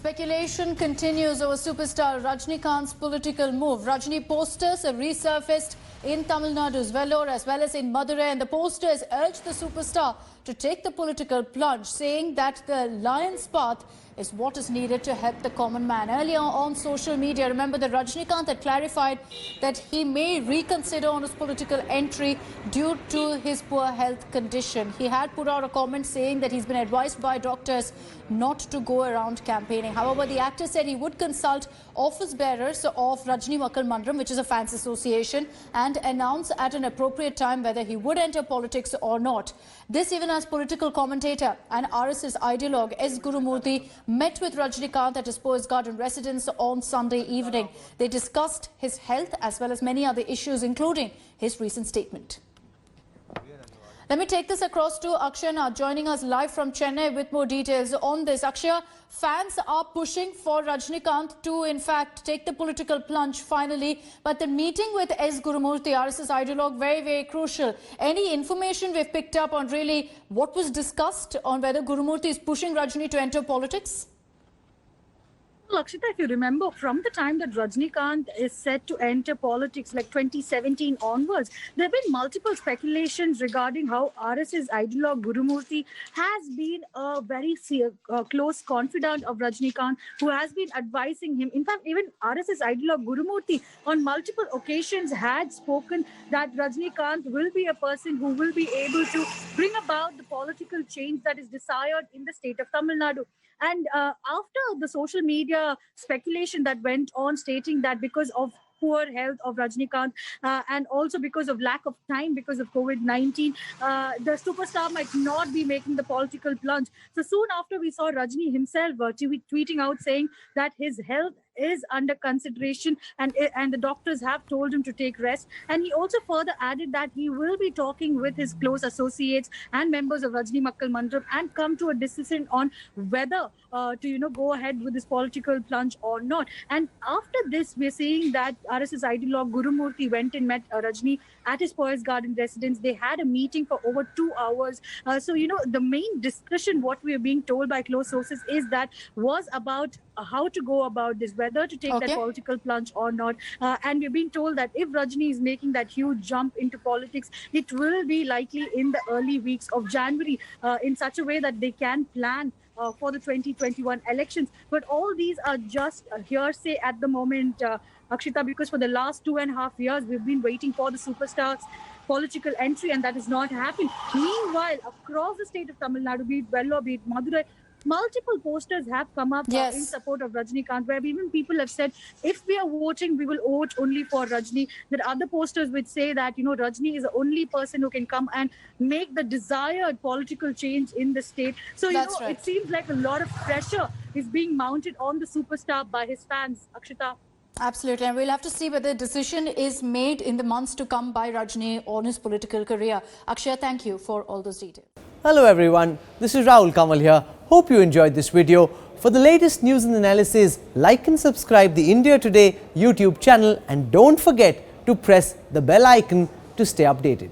Speculation continues over superstar Rajnikant's political move. Rajni posters have resurfaced in Tamil Nadu's Vellore as well as in Madurai, and the posters urge the superstar to take the political plunge, saying that the lion's path is what is needed to help the common man. Earlier on social media, remember that Rajnikant had clarified that he may reconsider on his political entry due to his poor health condition. He had put out a comment saying that he's been advised by doctors not to go around campaigning. However, the actor said he would consult office bearers of Rajni Makkal Mandram, which is a fans association, and announce at an appropriate time whether he would enter politics or not. This even as political commentator and RSS ideologue S. Gurumurthy met with Rajnikant at his Poets Garden residence on Sunday evening. They discussed his health as well as many other issues, including his recent statement. Let me take this across to Akshay now, joining us live from Chennai with more details on this. Akshay, fans are pushing for Rajnikant to, in fact, take the political plunge finally. But the meeting with S. Gurumurthy, RSS ideologue, very crucial. Any information we've picked up on really what was discussed on whether Gurumurthy is pushing Rajni to enter politics? Well, Akshita, if you remember, from the time that Rajnikant is set to enter politics, like 2017 onwards, there have been multiple speculations regarding how RSS ideologue Gurumurthy has been a very close confidant of Rajnikant, who has been advising him. In fact, even RSS ideologue Gurumurthy on multiple occasions had spoken that Rajnikant will be a person who will be able to bring about the political change that is desired in the state of Tamil Nadu. And after the social media speculation that went on stating that because of poor health of Rajnikant and also because of lack of time because of COVID-19, the superstar might not be making the political plunge. So soon after, we saw Rajni himself tweeting out saying that his health is under consideration and the doctors have told him to take rest. And he also further added that he will be talking with his close associates and members of Rajni Makkal Mandram and come to a decision on whether to go ahead with this political plunge or not. And after this, we're seeing that RSS ideologue Gurumurthy went and met Rajni at his Poets Garden residence. They had a meeting for over 2 hours. So the main discussion, what we are being told by close sources, is that was about how to go about this, whether to take that political plunge or not. And we're being told that if Rajni is making that huge jump into politics, it will be likely in the early weeks of January in such a way that they can plan for the 2021 elections. But all these are just hearsay at the moment, Akshita, because for the last 2.5 years, we've been waiting for the superstar's political entry, and that has not happened. Meanwhile, across the state of Tamil Nadu, be it Vellore, be it Madurai, multiple posters have come up in support of Rajnikant, where even people have said, if we are voting, we will vote only for Rajni. There are other posters which say that, Rajni is the only person who can come and make the desired political change in the state. So, it seems like a lot of pressure is being mounted on the superstar by his fans, Akshita. Absolutely, and we'll have to see whether the decision is made in the months to come by Rajni on his political career. Akshay, thank you for all those details. Hello everyone, this is Rahul Kamal here. Hope you enjoyed this video. For the latest news and analysis, like and subscribe the India Today YouTube channel, and don't forget to press the bell icon to stay updated.